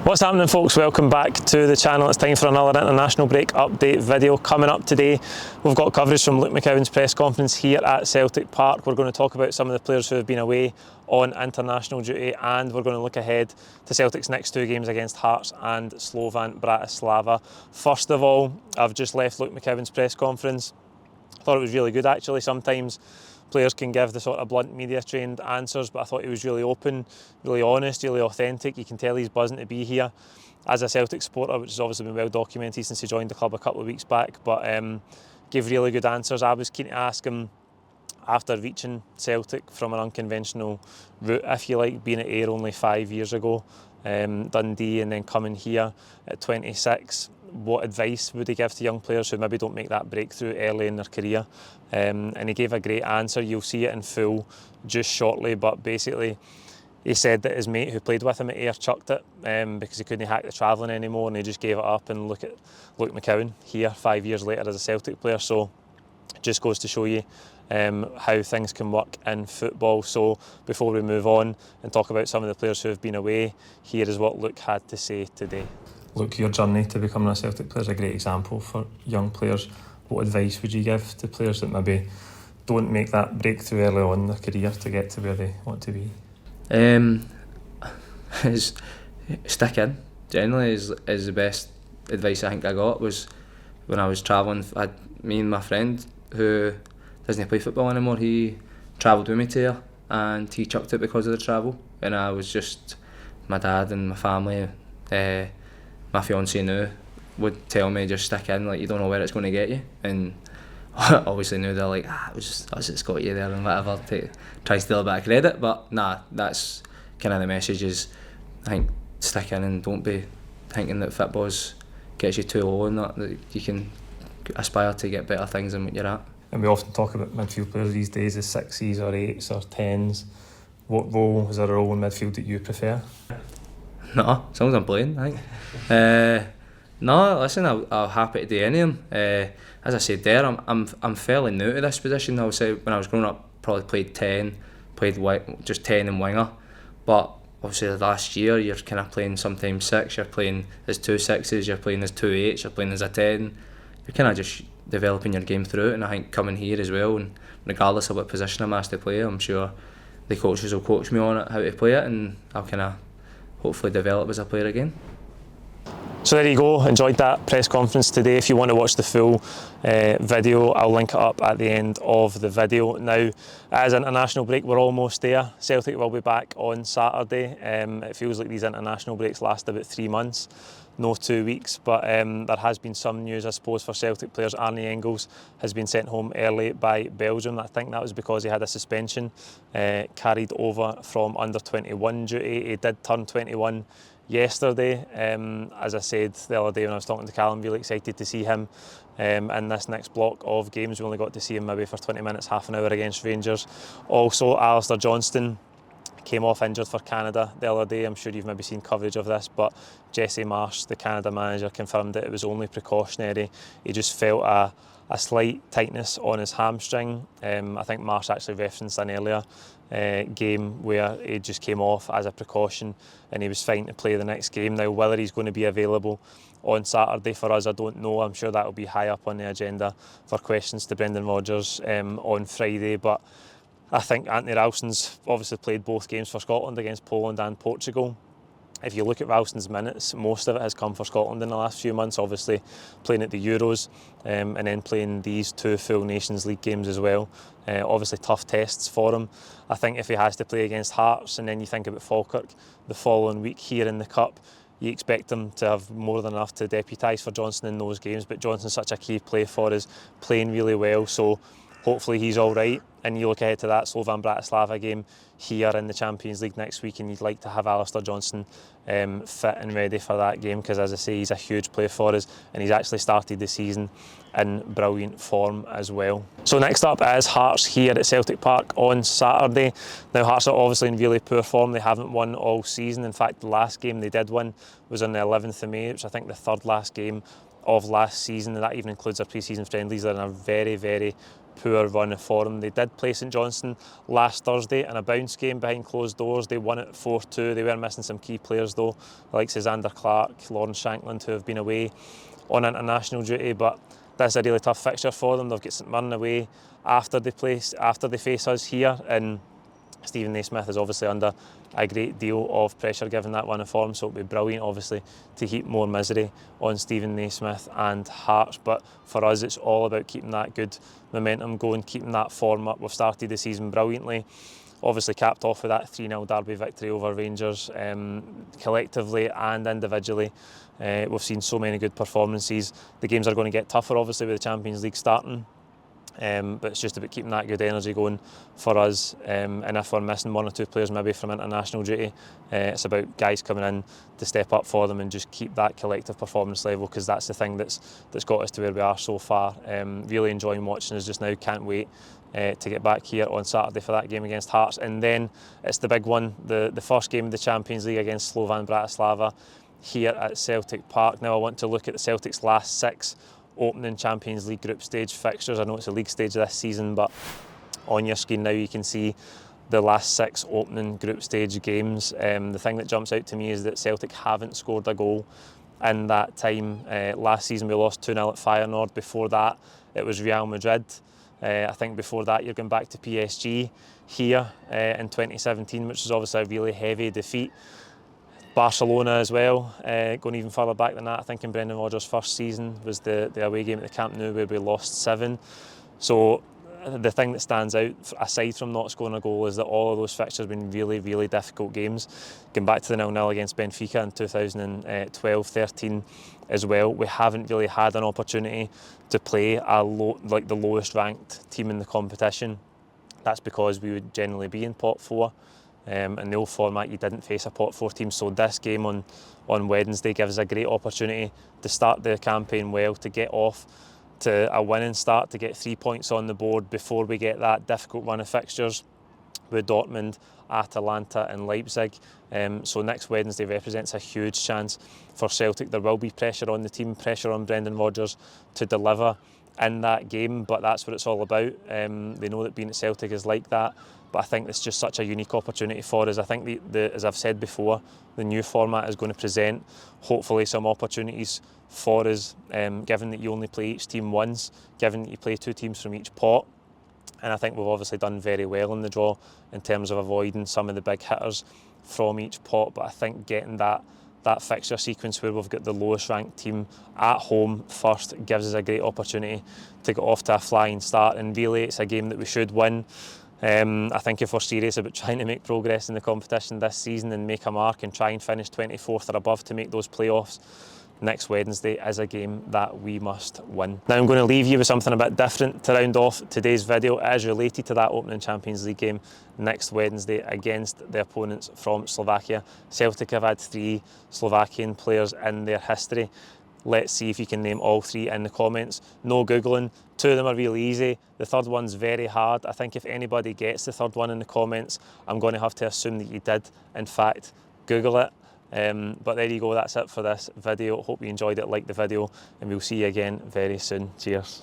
What's happening, folks? Welcome back to the channel. It's time for another international break update video. Coming up today, we've got coverage from Luke McCowan's press conference here at Celtic Park. We're going to talk about some of the players who have been away on international duty, and we're going to look ahead to Celtic's next two games against Hearts and Slovan Bratislava. First of all, I've just left Luke McCowan's press conference. I thought it was really good, actually. Sometimes players can give the sort of blunt media trained answers, but I thought he was really open, really honest, really authentic. You can tell he's buzzing to be here as a Celtic supporter, which has obviously been well documented since he joined the club a couple of weeks back, but gave really good answers. I was keen to ask him, after reaching Celtic from an unconventional route, if you like, being at Ayr only 5 years ago, Dundee, and then coming here at 26, what advice would he give to young players who maybe don't make that breakthrough early in their career? And he gave a great answer. You'll see it in full just shortly, but basically he said that his mate who played with him at Ayr chucked it because he couldn't hack the travelling anymore, and he just gave it up. And look at Luke McCowan here 5 years later as a Celtic player. So it just goes to show you how things can work in football. So before we move on and talk about some of the players who have been away, here is what Luke had to say today. Look, your journey to becoming a Celtic player is a great example for young players. What advice would you give to players that maybe don't make that breakthrough early on in their career to get to where they want to be? Stick in. Generally is the best advice I think I got. Was when I was travelling. Me and my friend who doesn't play football anymore, he travelled with me to Ayr, and he chucked it because of the travel. And I was just, my dad and my family, my fiancée now would tell me just stick in, like you don't know where it's going to get you. And obviously now they're like, it's got you there and whatever, try to steal a bit of credit. But nah, that's kind of the message is, I think, stick in and don't be thinking that football gets you too low and that you can aspire to get better things than what you're at. And we often talk about midfield players these days as 6s or 8s or 10s. What role, is there a role in midfield that you prefer? No, as long as I'm playing, I think. No, listen, I'm happy to do any of them. As I said there, I'm fairly new to this position. I would say when I was growing up, probably played 10, just 10 and winger. But obviously last year, you're kind of playing sometimes 6, you're playing as 2 6s, you're playing as 2 8s, you're playing as a 10. You're kind of just developing your game through it, and I think coming here as well, and regardless of what position I'm asked to play, I'm sure the coaches will coach me on it, how to play it, and I'll kind of hopefully develop as a player again. So there you go, enjoyed that press conference today. If you want to watch the full video, I'll link it up at the end of the video. Now, as international break, we're almost there. Celtic will be back on Saturday. It feels like these international breaks last about 3 months, no 2 weeks, but there has been some news, I suppose, for Celtic players. Arne Engels has been sent home early by Belgium. I think that was because he had a suspension carried over from under-21 duty. He did turn 21 yesterday. As I said the other day when I was talking to Callum, really excited to see him in this next block of games. We only got to see him maybe for 20 minutes, half an hour against Rangers. Also, Alistair Johnston came off injured for Canada the other day. I'm sure you've maybe seen coverage of this, but Jesse Marsh, the Canada manager, confirmed that it was only precautionary. He just felt a slight tightness on his hamstring. I think Marsh actually referenced an earlier game where he just came off as a precaution and he was fine to play the next game. Now, whether he's going to be available on Saturday for us, I don't know. I'm sure that will be high up on the agenda for questions to Brendan Rodgers on Friday, but I think Anthony Ralston's obviously played both games for Scotland against Poland and Portugal. If you look at Ralston's minutes, most of it has come for Scotland in the last few months, obviously playing at the Euros and then playing these 2 full Nations League games as well. Obviously tough tests for him. I think if he has to play against Hearts and then you think about Falkirk the following week here in the Cup, you expect him to have more than enough to deputise for Johnston in those games, but Johnston's such a key play for us, playing really well, so hopefully he's all right. And you look ahead to that Slovan Bratislava game here in the Champions League next week, and you'd like to have Alistair Johnston fit and ready for that game, because as I say, he's a huge player for us and he's actually started the season in brilliant form as well. So next up is Hearts here at Celtic Park on Saturday. Now, Hearts are obviously in really poor form. They haven't won all season. In fact, the last game they did win was on the 11th of May, which I think the 3rd last game of last season, and that even includes their pre-season friendlies. They're in a very, very poor run of form. They did play St Johnstone last Thursday in a bounce game behind closed doors. They won it 4-2. They were missing some key players though, like Xander Clark, Lawrence Shankland, who have been away on international duty, but that's a really tough fixture for them. They've got St Mirren away after they face us here, and Stephen Naismith is obviously under a great deal of pressure given that run of form, so it'll be brilliant obviously to heap more misery on Stephen Naismith and Hearts. But for us, it's all about keeping that good momentum going, keeping that form up. We've started the season brilliantly, obviously capped off with that 3-0 derby victory over Rangers. Collectively and individually, we've seen so many good performances. The games are going to get tougher obviously with the Champions League starting. But it's just about keeping that good energy going for us, and if we're missing one or two players maybe from international duty, it's about guys coming in to step up for them and just keep that collective performance level, because that's the thing that's got us to where we are so far. Really enjoying watching us just now, can't wait to get back here on Saturday for that game against Hearts, and then it's the big one, the first game of the Champions League against Slovan Bratislava here at Celtic Park. Now I want to look at the Celtic's last 6 opening Champions League group stage fixtures. I know it's a league stage this season, but on your screen now you can see the last 6 opening group stage games. The thing that jumps out to me is that Celtic haven't scored a goal in that time. Last season we lost 2-0 at Feyenoord. Before that it was Real Madrid. I think before that you're going back to PSG here in 2017, which was obviously a really heavy defeat. Barcelona as well, going even further back than that, I think in Brendan Rodgers' first season was the away game at the Camp Nou where we lost 7. So the thing that stands out, aside from not scoring a goal, is that all of those fixtures have been really, really difficult games. Going back to the 0-0 against Benfica in 2012-13 as well, we haven't really had an opportunity to play like the lowest ranked team in the competition. That's because we would generally be in pot 4. In the old format you didn't face a pot 4 team, so this game on Wednesday gives us a great opportunity to start the campaign well, to get off to a winning start, to get 3 points on the board before we get that difficult run of fixtures with Dortmund, Atalanta and Leipzig. So next Wednesday represents a huge chance for Celtic. There will be pressure on the team, pressure on Brendan Rodgers to deliver in that game, but that's what it's all about. They know that being at Celtic is like that, but I think it's just such a unique opportunity for us. I think, as I've said before, the new format is going to present hopefully some opportunities for us, given that you only play each team once, given that you play 2 teams from each pot. And I think we've obviously done very well in the draw in terms of avoiding some of the big hitters from each pot, but I think getting that fixture sequence where we've got the lowest ranked team at home first gives us a great opportunity to get off to a flying start, and really it's a game that we should win. I think if we're serious about trying to make progress in the competition this season and make a mark and try and finish 24th or above to make those playoffs, next Wednesday is a game that we must win. Now I'm going to leave you with something a bit different to round off today's video. It is related to that opening Champions League game next Wednesday against the opponents from Slovakia. Celtic have had 3 Slovakian players in their history. Let's see if you can name all 3 in the comments. No Googling, 2 of them are really easy. The third one's very hard. I think if anybody gets the third one in the comments, I'm going to have to assume that you did, in fact, Google it. But there you go, that's it for this video. Hope you enjoyed it, like the video, and we'll see you again very soon. Cheers.